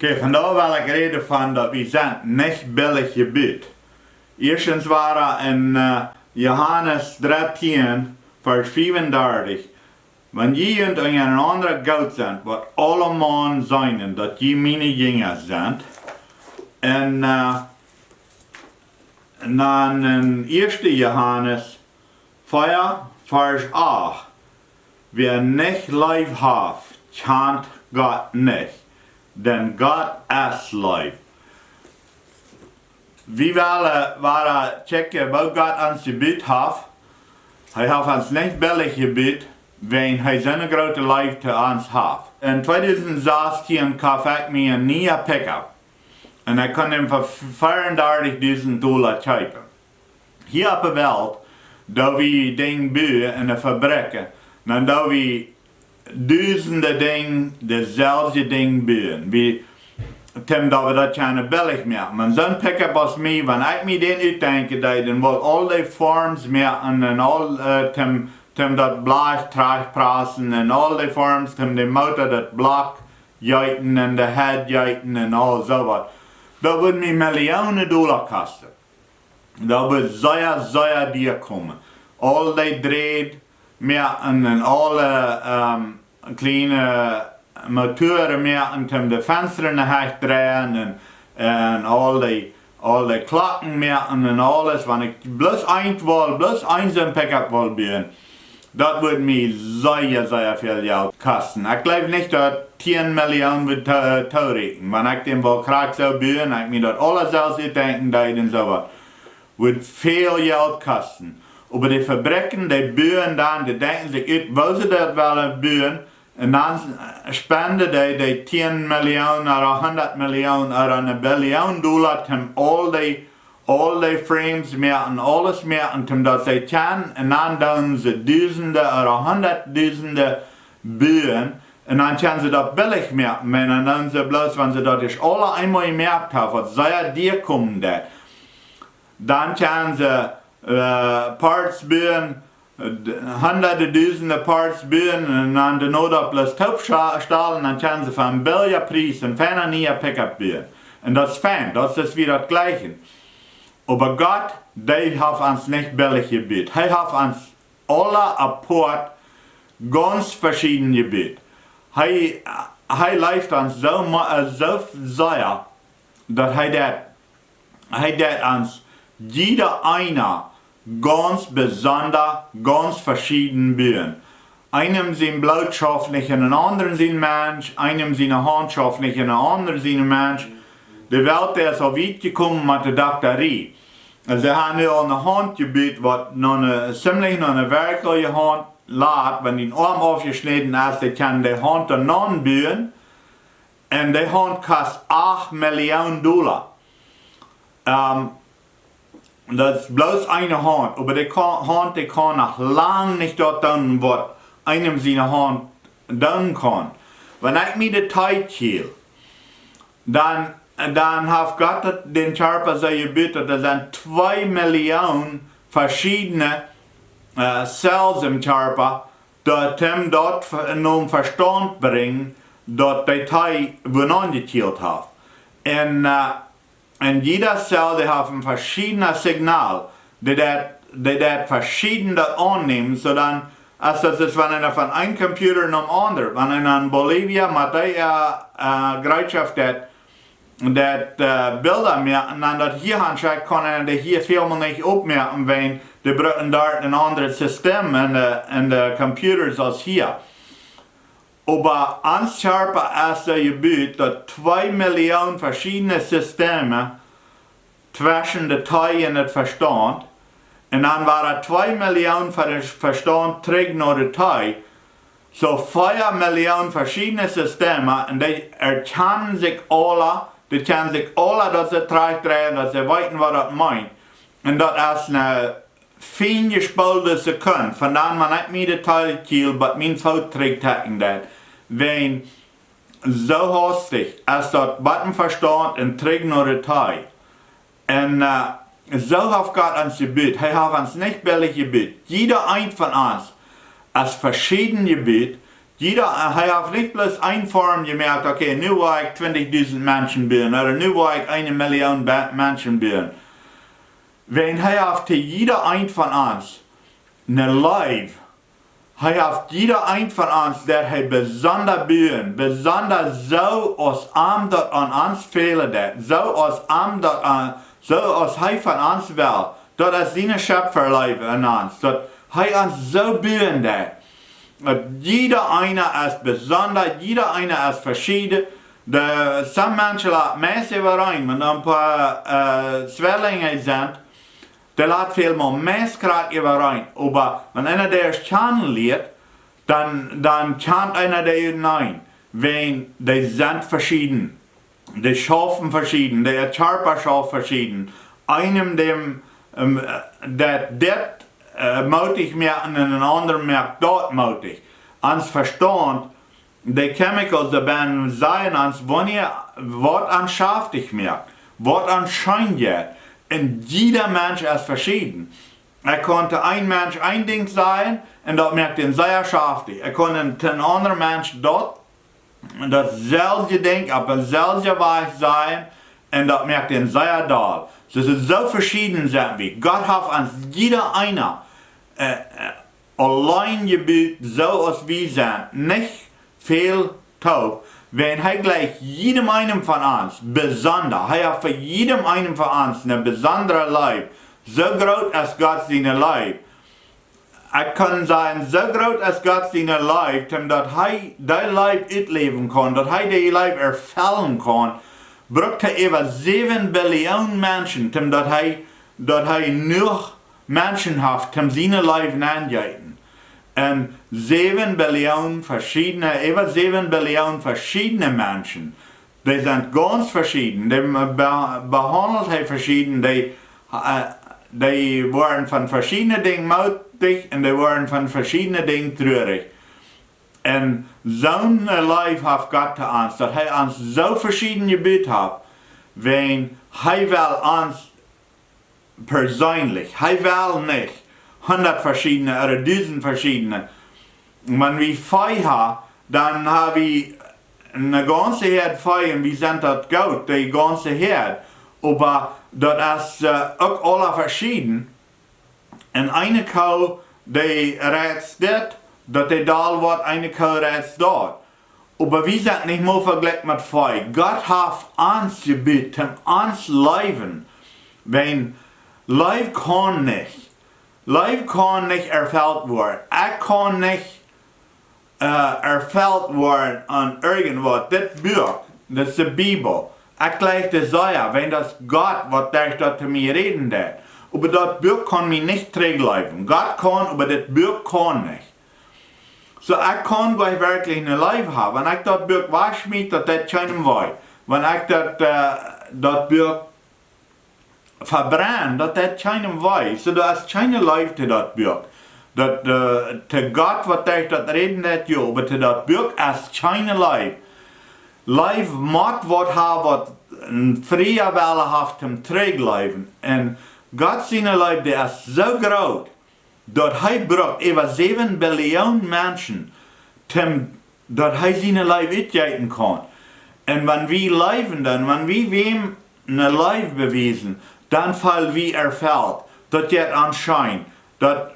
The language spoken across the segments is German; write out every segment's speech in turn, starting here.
Okay, vandaag wil ik reden van dat we zijn nicht bilich jebuet. Eerstens waren in Johanes 13, vers 35. Wanneer je unjarenaunda goot zijn, wat aulemaun seenen, dat je miene Jinja zijn. En dan in 1 Johannes 4, vers 8. Wer nicht Leew haft, kjant Gott nicht, denn Gott ist Leew. Wir waren checken, wo Gott uns gebied hat. Hij heeft ons nicht bilich jebuet, wenn hij zo'n grote liefde ons heeft. In 2016 kocht ik me een nieuwe pick-up. En ik kon hem voor $34.000 kopen. Hier op de wereld, daar we dingen bouwen in de fabrieken, dan daar we duizenden dingen, dezelfde dingen bouwen. Tim dat we dat kunnen billig maken. Maar zo'n pick-up als mij, wanneer ik me den uitdenken, dan wil al die vorms maken en al Tim dat blach terugprassen en al die vorms, Tim de motor dat blok juiten en de head juiten en al zo wat. Dat wordt me miljoenen dollar kosten. Dat wordt zeer duur komen. Al die dread maken en alle kleine motoren maken, Tim de vensteren naar draaien en al die klokken maken en alles. Wanneer ik bloos een pick-up wil bouwen, dat wordt me zeer veel geld kosten. Ik geloof niet dat 10 miljoen wordt toerekenen. Wanneer ik den wel graag zou bouwen, ik me dat alles zelfs uitdenken en zo wat, wordt veel geld kosten. Aber die fabrieken, die bouwen dan, die denken zich uit, wo ze dat willen bouwen, en dan spenden die 10 miljoen of 100 miljoen of een biljoen dollar om al die frames maken, alles maken, omdat ze kunnen, en dan doen ze duizenden of honderdduizenden bouwen, en dan kunnen ze dat billig maken, en dan doen ze bloos, wanneer ze dat is alle eenmaal gemerkt hebben, wat zeer duur komt dat, dan kunnen ze parts bouwen, honderden duizenden parts bouwen en dan de nood op de topstal en dan kunnen ze van billiger prijs een fijne nieuwe pick-up bouwen. En dat is fijn, dat is weer het gleiche. Aber Gott, die heeft ons nicht billig jebuet. Hij heeft ons alle apart ganz verschieden jebuet. Hij leeft ons zo zeer, dat hij dat ons jeder einer ganz besonders, ganz verschieden bouwen. Einem zijn bloodschaftlich en een anderen zijn Mensch, einem zijn handschaftlich en een ander zijn Mensch. De wereld is al weit gekomen met de dokterie. Ze hebben nu al een hand gebouwd wat ziemlich naar een werkelijke hand laat, wanneer die arm afgesneden is, die kan de hand ernaar bouwen. En die hand kost $8 miljoen. Dat is bloos eine hand, aber die hand die kann noch lang nicht dort tun, was einem seine Hand tun kann. Wenn ich mir die Zeit hielt, dann hat Gott den Körper so gebeten, da sind 2 Millionen verschiedene Cells im Körper, die ihm dort nun Verstand bringen, dass die Zeit vonangekielt hat. Und jeder Zell die hat ein verschiedenes Signal, die das verschiedene annehmen, so dann, als das ist, wenn einer von einem Computer zum anderen, wenn einer in Bolivia mit der Gesellschaft Bilder merken, dann das hier anschaut, kann er die hier vielmal nicht aufmerken, weil die brauchen dort ein anderes System in den Computers als hier. Aber ans Körper ist er gebaut, dass 2 Millionen verschiedene Systeme zwischen der Teil und dem Verstand. Und dann waren 2 Millionen für den Verstand trägt nach der Teil. So 4 Millionen verschiedene Systeme und die erkennen sich alle, dass sie drehen, dass sie wissen, was das meint. Und das ist eine fein gespielte Sekunde. Von dann man nicht mehr die Teil kiel, aber mein Fout trägt das. Wenn so hastig als das Battenverstand und trägt nur der Teil. Und so hat Gott uns gebeten. Er hat uns nicht billig gebeten. Jeder ein von uns ist verschieden gebeten, hij heeft nicht bloß eine Form gemerkt, okay, nu wil ik 20.000 Menschen bieden, oder nu wil ik 1 Million Menschen bieden. Wenn hij heeft te jeder ein von uns eine Leib, hij heeft jeder ein von uns, der hij besonders bieden, besonders so als dat an uns fehlen dat, so als hij van ons wil, dat is zijn Schöpferleib an uns, dat hij ons so bieden dat. Jeder einer ist besonders, jeder einer ist verschieden. Some Menschen lassen meist überein, wenn ein paar Zwillinge sind, der lässt viel mehr meist gerade überein. Aber wenn einer der es kennenlernt, dann kennt einer der nein. Wenn die sind verschieden, die schaffen verschieden, der Körper schafft verschieden. Einem dem, der mutig merken en een ander merkt dat mutig. Ons verstand, die chemicals daarbij zijn ons wanneer wat aanschaftig merkt, wat anscheinend je. En jeder Mensch ist verschieden. Konnte ein Mensch ein Ding sein und dat merkt ihn sehr schaftig. Konnte ein anderer Mensch dasselbe Ding auf derselben Weise sein und dat merkt ihn sehr doll. Das ist so verschieden sind wir. Gott hat uns jeder einer allein gebildet, so als wir sind, nicht viel taub, wenn er gleich jedem einen von uns besonders, er hat für jedem einen von uns eine besondere Leib, so groß als Gott seine Leib. Kann sein, so groß als Gott seine Leib, dass er dein Leib leben kann, dass er dein Leib erfüllen kann, braucht er über 7 Billionen Menschen, dass er nur Menschen hat, seine Leib anzuhalten. Und 7 Billionen verschiedene, über 7 Billionen verschiedene Menschen, die sind ganz verschieden, die behandelt er verschieden, die waren von verschiedenen Dingen mutig und die waren von verschiedenen Dingen traurig. Und so ein Leib hat Gott zu uns, dass er uns so verschieden gebildet hat, wenn er will uns persönlich, er will nicht 100 verschiedene oder 1000 verschiedene. Wenn wir Fei haben, dann haben wir eine ganze Herde Fei und wir sind das Gout, die ganze Herde. Aber das ist auch alle verschieden. Und eine Kuh, die rätst das die da wird, eine Kuh rätst dort. Aber wir sind nicht mehr verglichen mit Fei. Gott hat uns gebeten, uns leben. Wenn Leib kann nicht erfüllt werden. Ich kann nicht erfüllt werden an irgendwas. Das Buch, das ist die Bibel. Ich gleich das sagen, wenn das Gott, was der dort zu mir reden wird. Aber das Buch kann mich nicht trägleiben. Gott kann, aber das Buch kann nicht. So ich kann gleich wirklich ein Leib haben. Wenn ich das Buch wegschmiede, das keinem weiß. Wenn ich das Buch verbrenne, das keinem weiß. So da ist keine Leib zu das Buch. Zu Gott, was der dort reden wird, ja, aber zu das Buch ist keine Leib. Leib muss was haben, was ein freier Welle hat zum Trägleben. Und Gott seine Leib, der ist so groß, dass er braucht über 7 Billionen Menschen, dass er seine Leib mitgeben kann. Und wenn wir leben, dann, wenn wir wem eine Leib beweisen, dann fallen wir erfüllt. Das geht anscheinend.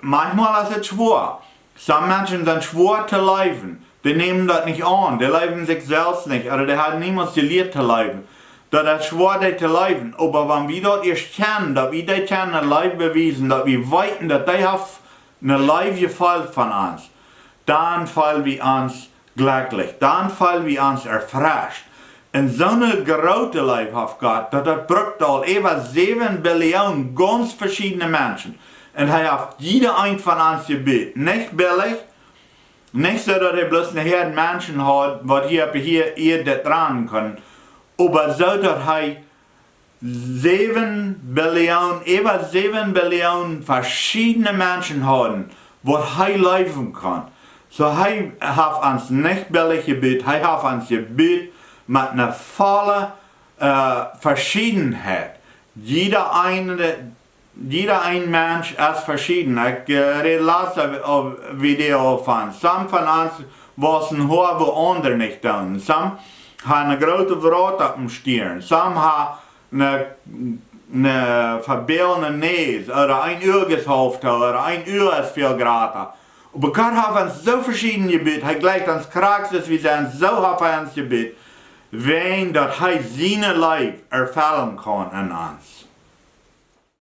Manchmal ist es schwer. Some Menschen sind schwer zu leben. Die nehmen das nicht an, die leben sich selbst nicht, oder die haben niemals gelehrt zu leben. Das ist schwer, das zu leben. Aber wenn wir das erst kennen, dass wir das eine Leib beweisen, dass wir weiten, dass die haben eine Leib gefällt von uns, dann fallen wir uns glücklich, dann fallen wir uns erfrischt. Und so eine große Leib hat Gott, das braucht all über 7 Billionen ganz verschiedene Menschen. Und er hat jeder ein von uns gebeten. Nicht billig, nicht so, dass er bloß eine Herde Menschen hat, was hier das dran kann. Aber so, dass er 7 Billionen, über 7 Billionen verschiedene Menschen hat, wo er leben kann. So, er hat uns nicht billig gebeten, er hat uns gebeten mit einer vollen Verschiedenheit. Jeder ein Mensch ist verschieden. Ich rede ein Video von. Some von uns was een Haar wo ander nicht doen. Some haben een grote Wrat op dem Stirn. Some haben eine verbellende Nase oder ein Augeshaft oder ein Ohr ist viel grater. Aber Gott hat uns so verschieden gebet, er gleicht uns kraxes, wie sind so hat uns gebet, wen dat er seine Leib erfüllen kann in uns.